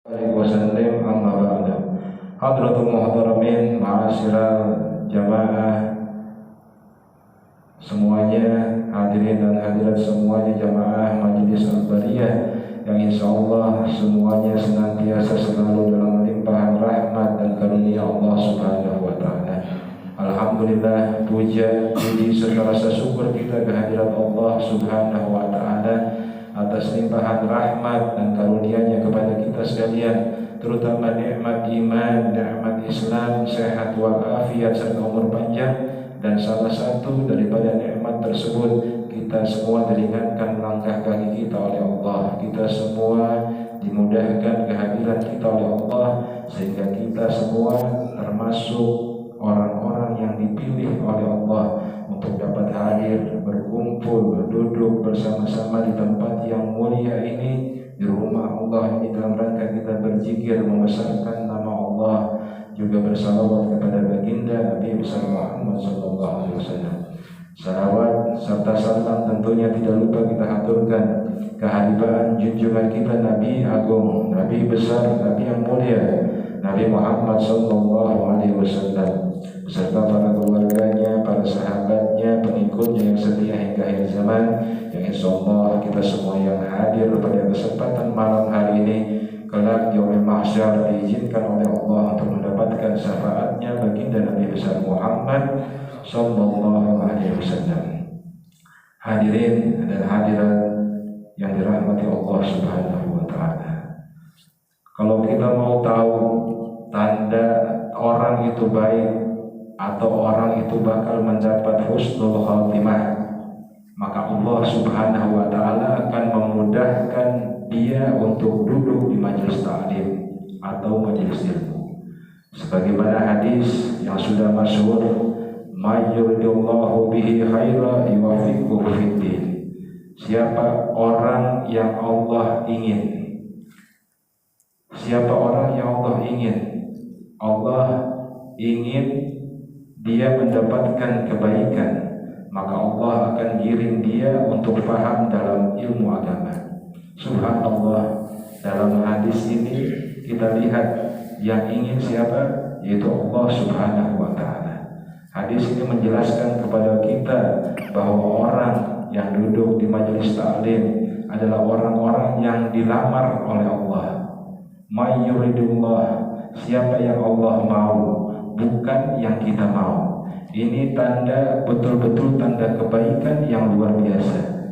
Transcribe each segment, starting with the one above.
Wasallam amma ba'da. Hadratul muhtaramin, ma'asyiral jamaah semuanya, hadirin dan hadirat semuanya, jamaah Majelis Al-Bariyah yang insyaallah semuanya senantiasa selalu dalam limpahan rahmat dan karunia Allah Subhanahu wa taala. Alhamdulillah, puja, puji serta rasa syukur kita kehadirat Allah Subhanahu wa taala atas limpahan rahmat dan karunia-Nya kepada kita sekalian, terutama nikmat iman, nikmat Islam, sehat walafiat serta umur panjang. Dan salah satu daripada nikmat tersebut, kita semua diringankan langkah kaki kita oleh Allah. Kita semua dimudahkan kehadiran kita oleh Allah, sehingga kita semua termasuk orang-orang yang dipilih oleh Allah untuk dapat hadir, berkumpul, duduk bersama-sama di tempat yang mulia ini, di rumah Allah ini, dalam rangka kita berzikir membesarkan nama Allah, juga bersalawat kepada baginda Nabi besar Muhammad sallallahu alaihi wasallam. Salawat serta salam tentunya tidak lupa kita haturkan kehadiran junjungan kita Nabi Agung, Nabi besar, Nabi yang mulia, Nabi Muhammad sallallahu alaihi wasallam, beserta para keluarganya, para sahabatnya, pengikutnya yang setia hingga akhir zaman. Yang insyaallah kita semua yang hadir pada kesempatan malam hari ini, kelak di yaumil mahsyar diizinkan oleh Allah untuk mendapatkan syafaatnya baginda Nabi besar Muhammad sallallahu alaihi wasallam. Hadirin dan hadirat yang dirahmati Allah Subhanahu wa taala. Kalau kita mau tahu tanda orang itu baik atau orang itu bakal mendapat husnul khatimah, maka Allah Subhanahu wa taala akan memudahkan dia untuk duduk di majelis ta'lim atau majelis ilmu. Sebagaimana hadis yang sudah masyhur, may yuridillahu bihi khaira yuwaffiqhu fiddin. Siapa orang yang Allah ingin, siapa orang yang Allah ingin dia mendapatkan kebaikan, maka Allah akan giring dia untuk paham dalam ilmu agama. Subhanallah, dalam hadis ini kita lihat yang ingin siapa? Yaitu Allah Subhanahu wa taala. Hadis ini menjelaskan kepada kita bahwa orang yang duduk di majelis taklim adalah orang-orang yang dilamar oleh Allah. May yuridullah, siapa yang Allah mau, bukan yang kita mau. Ini tanda, betul-betul tanda kebaikan yang luar biasa.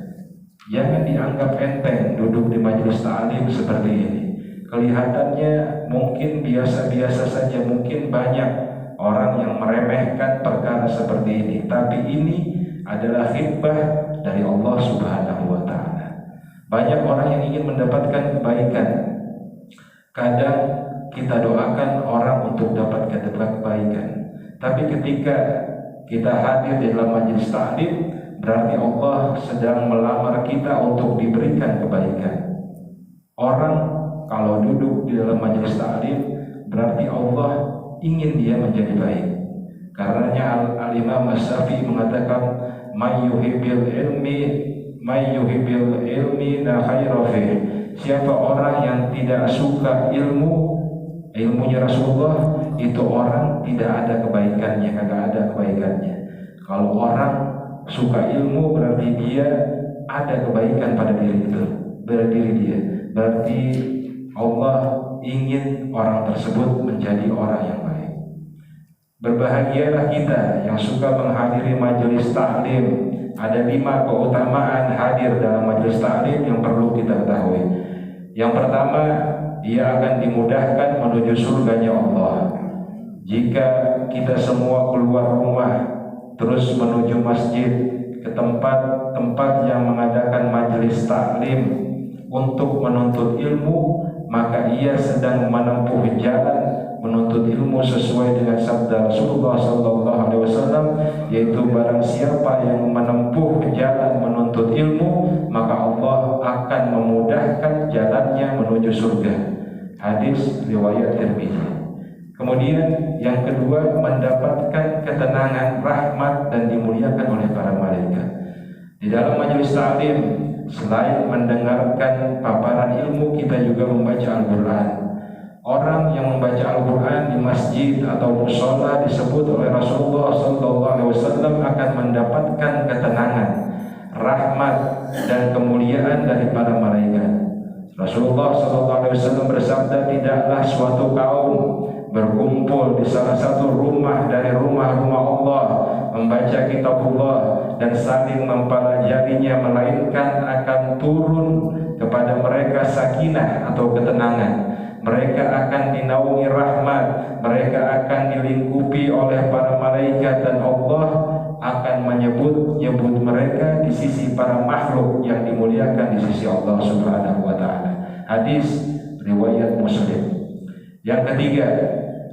Jangan dianggap enteng duduk di majelis ta'lim seperti ini. Kelihatannya mungkin biasa-biasa saja, mungkin banyak orang yang meremehkan perkara seperti ini. Tapi ini adalah khidbah dari Allah Subhanahu wa taala. Banyak orang yang ingin mendapatkan kebaikan. Kadang kita doakan orang untuk dapatkan kebaikan. Tapi ketika kita hadir di dalam majelis ta'lim, berarti Allah sedang melamar kita untuk diberikan kebaikan. Orang kalau duduk di dalam majelis ta'lim, berarti Allah ingin dia menjadi baik. Karenanya Al-Imam As-Syafi'i mengatakan, may yuhibbil ilmi la khaira fihi. Siapa orang yang tidak suka ilmunya Rasulullah, itu orang tidak ada kebaikannya, kagak ada kebaikannya. Kalau orang suka ilmu, berarti dia ada kebaikan pada diri dia. Berarti Allah ingin orang tersebut menjadi orang yang baik. Berbahagialah kita yang suka menghadiri majelis taklim. Ada 5 keutamaan hadir dalam majelis taklim yang perlu kita ketahui. Yang pertama, dia akan dimudahkan menuju surganya Allah. Jika kita semua keluar rumah terus menuju masjid, ke tempat-tempat yang mengadakan majelis taklim untuk menuntut ilmu, maka ia sedang menempuh jalan menuntut ilmu sesuai dengan sabda Rasulullah sallallahu alaihi wasallam, yaitu barang siapa yang menempuh jalan menuntut ilmu, maka Allah akan memudahkan jalannya menuju surga. Hadis riwayat Tirmidzi. Kemudian yang kedua, mendapatkan ketenangan, rahmat, dan dimuliakan oleh para malaikat. Di dalam majelis taklim, selain mendengarkan paparan ilmu, kita juga membaca Al-Quran. masjid atau mushola disebut oleh Rasulullah SAW akan mendapatkan ketenangan, rahmat dan kemuliaan dari para malaikat. Rasulullah SAW bersabda, tidaklah suatu kaum berkumpul di salah satu rumah dari rumah-rumah Allah, membaca kitabullah dan saling mempelajarinya, melainkan akan turun kepada mereka sakinah atau ketenangan. Mereka akan dinaungi rahmat, mereka akan dilingkupi oleh para malaikat, dan Allah akan menyebut mereka di sisi para makhluk yang dimuliakan di sisi Allah Subhanahu wa taala. Hadis riwayat Muslim. Yang ketiga,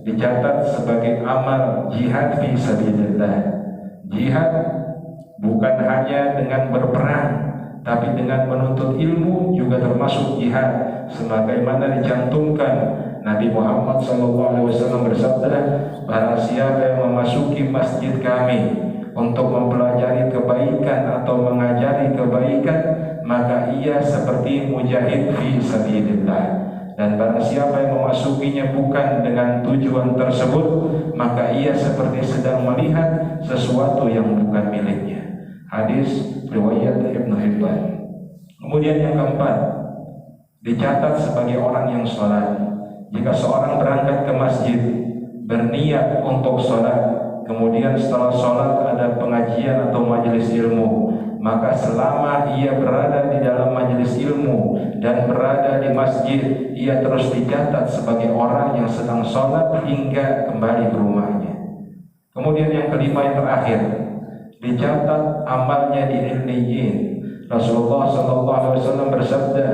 dicatat sebagai amal jihad fi sabilillah. Jihad bukan hanya dengan berperang, tapi dengan menuntut ilmu juga termasuk jihad, sebagaimana dicantumkan Nabi Muhammad SAW bersabda, barang siapa yang memasuki masjid kami untuk mempelajari kebaikan atau mengajari kebaikan, maka ia seperti mujahid fi sabilillah. Dan barang siapa yang memasukinya bukan dengan tujuan tersebut, maka ia seperti sedang melihat sesuatu yang bukan miliknya. Hadis riwayat Ibnu Hibban. Kemudian yang keempat, dicatat sebagai orang yang sholat. Jika seorang berangkat ke masjid berniat untuk sholat, kemudian setelah sholat ada pengajian atau majelis ilmu, maka selama ia berada di dalam majelis ilmu dan berada di masjid, ia terus dicatat sebagai orang yang sedang sholat hingga kembali ke rumahnya. Kemudian yang kelima, yang terakhir, dicatat amalnya di Illiyin. Rasulullah SAW bersabda,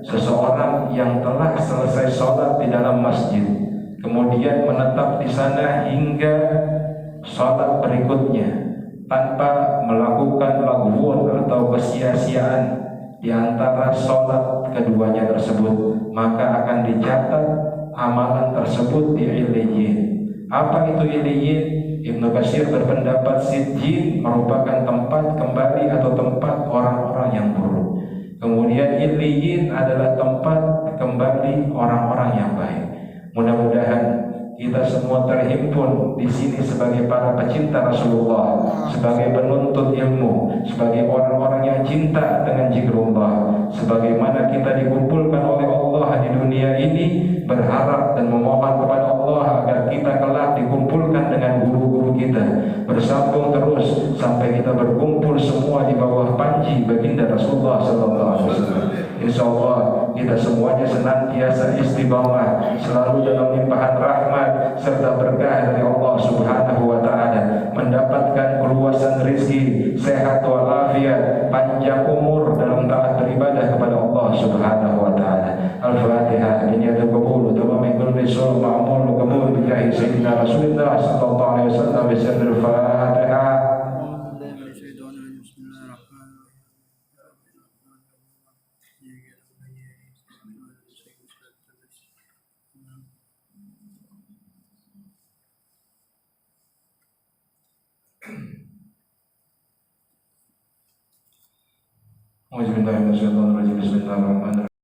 seseorang yang telah selesai sholat di dalam masjid, kemudian menetap di sana hingga sholat berikutnya tanpa melakukan lagwun atau kesia-siaan di antara sholat keduanya tersebut, maka akan dicatat amalan tersebut di Illiyin. Apa itu Illiyin? Ibnu Katsir berpendapat Sijjin merupakan tempat kembali atau tempat orang-orang yang buruk. Kemudian Illiyin adalah tempat kembali orang-orang yang baik. Mudah-mudahan kita semua terhimpun di sini sebagai para pecinta Rasulullah, sebagai penuntut ilmu, sebagai orang-orang yang cinta dengan zikrullah. Sebagaimana kita dikumpulkan oleh Allah di dunia ini, berharap dan memohon kepada Allah agar kita kelak dikumpulkan dengan guru-guru kita, bersambung terus sampai kita berkumpul semua di bawah panji baginda Rasulullah SAW. Insyaallah kita semuanya senantiasa istiqamah, selalu dalam limpahan rahmat serta berkah dari Allah Subhanahu wa taala, mendapatkan keluasan rezeki, sehat walafiat, panjang umur dalam taat beribadah kepada Allah Subhanahu wa taala. Al-Fatihah. Ini ada qabul tamam kulli sul ma'mul qabul bi jahi sayyidina Rasulullah sallallahu alaihi wasallam bi sirril Fatihah. Bismillahirrahmanirrahim.